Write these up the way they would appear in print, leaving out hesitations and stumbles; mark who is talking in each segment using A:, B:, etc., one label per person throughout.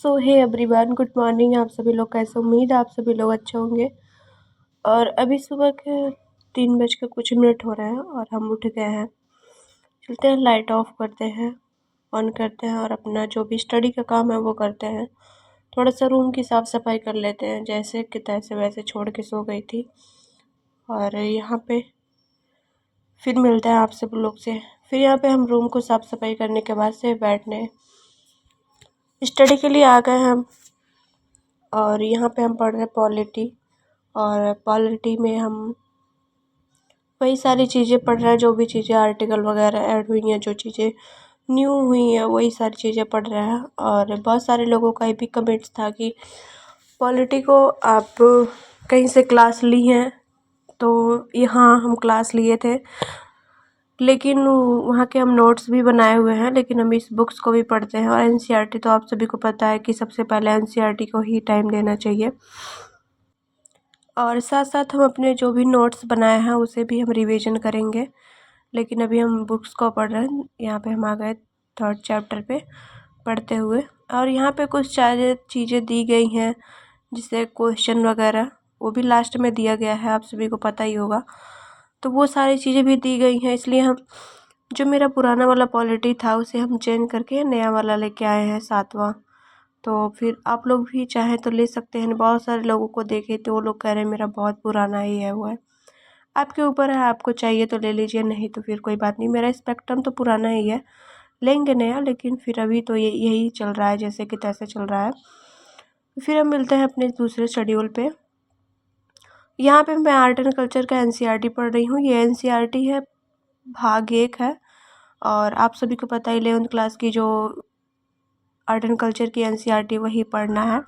A: सो hey everyone, good morning. आप सभी लोग कैसे? उम्मीद है आप सभी लोग अच्छे होंगे। और अभी सुबह के 3 बज के कुछ मिनट हो रहे हैं और हम उठ गए हैं। चलते हैं, लाइट ऑफ करते हैं, ऑन करते हैं और अपना जो भी स्टडी का काम है वो करते हैं। थोड़ा सा रूम की साफ़ सफाई कर लेते हैं, जैसे कि तैसे वैसे छोड़ के सो गई थी। और यहाँ पे फिर मिलते हैं आप सब लोग से। फिर यहाँ पे हम रूम को साफ़ सफाई करने के बाद से बैठने स्टडी के लिए आ गए हम। और यहाँ पे हम पढ़ रहे पॉलिटी, और पॉलिटी में हम वही सारी चीज़ें पढ़ रहे हैं, जो भी चीज़ें आर्टिकल वगैरह ऐड हुई हैं, जो चीज़ें न्यू हुई हैं वही सारी चीज़ें पढ़ रहे हैं। और बहुत सारे लोगों का ये भी कमेंट्स था कि पॉलिटी को आप कहीं से क्लास ली हैं, तो यहाँ हम क्लास लिए थे, लेकिन वहाँ के हम नोट्स भी बनाए हुए हैं, लेकिन हम इस बुक्स को भी पढ़ते हैं। और एनसीईआरटी तो आप सभी को पता है कि सबसे पहले एनसीईआरटी को ही टाइम देना चाहिए। और साथ साथ हम अपने जो भी नोट्स बनाए हैं उसे भी हम रिवीजन करेंगे। लेकिन अभी हम बुक्स को पढ़ रहे हैं। यहाँ पे हम आ गए 3rd चैप्टर पे पढ़ते हुए। और यहाँ पे कुछ सारे चीज़ें दी गई हैं, जिसे क्वेश्चन वगैरह वो भी लास्ट में दिया गया है, आप सभी को पता ही होगा। तो वो सारी चीज़ें भी दी गई हैं, इसलिए हम जो मेरा पुराना वाला पॉलिटी था उसे हम चेंज करके नया वाला लेके आए हैं 7वां। तो फिर आप लोग भी चाहें तो ले सकते हैं। बहुत सारे लोगों को देखे तो वो लोग कह रहे हैं मेरा बहुत पुराना ही है, वो है। आपके ऊपर है, आपको चाहिए तो ले लीजिए, नहीं तो फिर कोई बात नहीं। मेरा स्पेक्ट्रम तो पुराना ही है, लेंगे नया, लेकिन फिर अभी तो यही चल रहा है, जैसे कि तैसे चल रहा है। फिर हम मिलते हैं अपने दूसरे शेड्यूल पे। यहाँ पे मैं आर्ट एंड कल्चर का एनसीईआरटी पढ़ रही हूँ। ये एनसीईआरटी है, भाग 1 है। और आप सभी को पता है 11th क्लास की जो आर्ट एंड कल्चर की एनसीईआरटी वही पढ़ना है।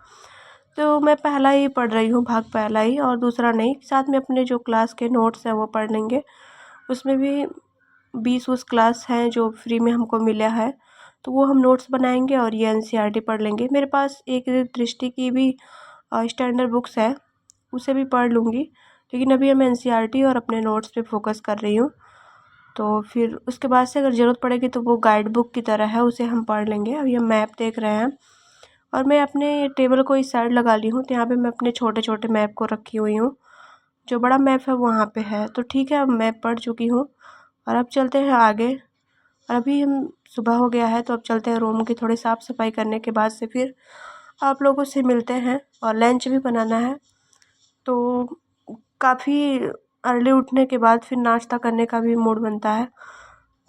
A: तो मैं पहला ही पढ़ रही हूँ, भाग पहला ही, और दूसरा नहीं। साथ में अपने जो क्लास के नोट्स हैं वो पढ़ लेंगे। उसमें भी 20 क्लास हैं जो फ्री में हमको मिला है, तो वो हम नोट्स बनाएंगे और ये एनसीईआरटी पढ़ लेंगे। मेरे पास एक दृष्टि की भी स्टैंडर्ड बुक्स है, उसे भी पढ़ लूँगी। लेकिन अभी हम एनसीईआरटी और अपने नोट्स पे फोकस कर रही हूँ। तो फिर उसके बाद से अगर ज़रूरत पड़ेगी तो वो गाइड बुक की तरह है, उसे हम पढ़ लेंगे। अभी हम मैप देख रहे हैं और मैं अपने टेबल को इस साइड लगा ली हूँ, तो यहाँ पे मैं अपने छोटे छोटे मैप को रखी हुई हूँ। जो बड़ा मैप है वहाँ पे है, तो ठीक है, अब मैप पढ़ चुकी हूँ। और अब चलते हैं आगे। और अभी हम सुबह हो गया है, तो अब चलते हैं रूम की थोड़ी साफ़ सफाई करने के बाद से फिर आप लोगों से मिलते हैं। और लंच भी बनाना है, तो काफ़ी अर्ली उठने के बाद फिर नाश्ता करने का भी मूड बनता है,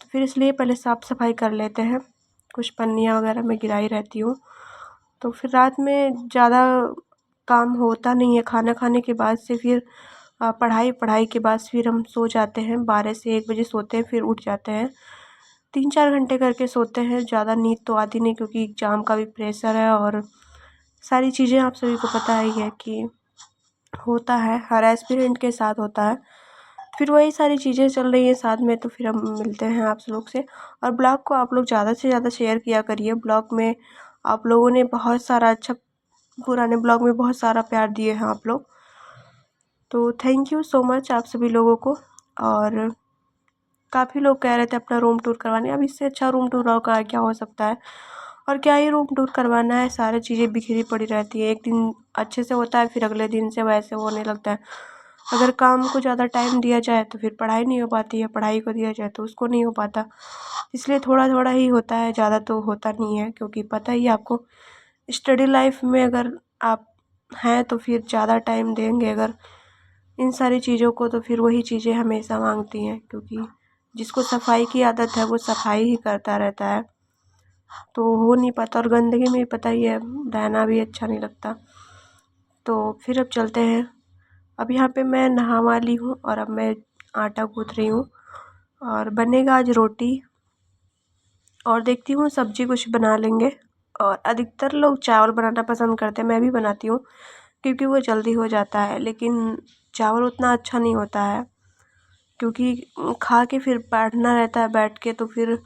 A: तो फिर इसलिए पहले साफ़ सफाई कर लेते हैं। कुछ पन्नियाँ वगैरह मैं गिराई रहती हूँ, तो फिर रात में ज़्यादा काम होता नहीं है। खाना खाने के बाद से फिर पढ़ाई के बाद फिर हम सो जाते हैं। 12 से 1 बजे सोते हैं, फिर उठ जाते हैं। 3-4 घंटे करके सोते हैं, ज़्यादा नींद तो आती नहीं, क्योंकि एग्ज़ाम का भी प्रेशर है और सारी चीज़ें आप सभी को पता ही है कि होता है, हर एस्पिरेंट के साथ होता है। फिर वही सारी चीज़ें चल रही हैं साथ में, तो फिर हम मिलते हैं आप लोग से। और ब्लॉग को आप लोग ज़्यादा से ज़्यादा शेयर किया करिए। ब्लॉग में आप लोगों ने बहुत सारा अच्छा, पुराने ब्लॉग में बहुत सारा प्यार दिए हैं आप लोग, तो थैंक यू सो मच आप सभी लोगों को। और काफ़ी लोग कह रहे थे अपना रूम टूर करवाने, अब इससे अच्छा रूम टूर और का क्या हो सकता है। और क्या ही रूम टूर करवाना है, सारी चीज़ें बिखरी पड़ी रहती है। एक दिन अच्छे से होता है, फिर अगले दिन से वैसे होने लगता है। अगर काम को ज़्यादा टाइम दिया जाए तो फिर पढ़ाई नहीं हो पाती है, पढ़ाई को दिया जाए तो उसको नहीं हो पाता। इसलिए थोड़ा थोड़ा ही होता है, ज़्यादा तो होता नहीं है, क्योंकि पता ही है आपको स्टडी लाइफ में अगर आप हैं तो फिर ज़्यादा टाइम देंगे अगर इन सारी चीज़ों को, तो फिर वही चीज़ें हमेशा मांगती हैं। क्योंकि जिसको सफाई की आदत है वो सफाई ही करता रहता है, तो हो नहीं पाता। और गंदगी में पता ही है, रहना भी अच्छा नहीं लगता। तो फिर अब चलते हैं। अब यहाँ पे मैं नहा वाली हूँ और अब मैं आटा गूँथ रही हूँ, और बनेगा आज रोटी, और देखती हूँ सब्जी कुछ बना लेंगे। और अधिकतर लोग चावल बनाना पसंद करते हैं, मैं भी बनाती हूँ, क्योंकि वो जल्दी हो जाता है। लेकिन चावल उतना अच्छा नहीं होता है, क्योंकि खा के फिर बैठना रहता है, बैठ के तो फिर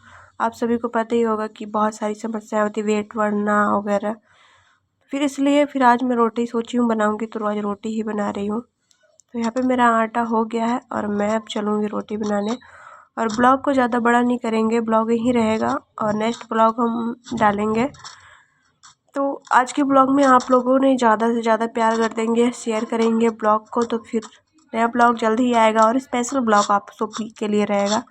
A: आप सभी को पता ही होगा कि बहुत सारी समस्याएं होती, वेट बढ़ना वगैरह। फिर इसलिए फिर आज मैं रोटी सोची हूँ बनाऊँगी, तो आज रोटी ही बना रही हूँ। तो यहाँ पे मेरा आटा हो गया है और मैं अब चलूँगी रोटी बनाने। और ब्लॉग को ज़्यादा बड़ा नहीं करेंगे, ब्लॉग यहीं रहेगा और नेक्स्ट ब्लॉग हम डालेंगे। तो आज के ब्लॉग में आप लोगों ने ज़्यादा से ज़्यादा प्यार कर देंगे, शेयर करेंगे ब्लॉग को, तो फिर नया ब्लॉग जल्द ही आएगा और स्पेशल ब्लॉग आप सभी के लिए रहेगा।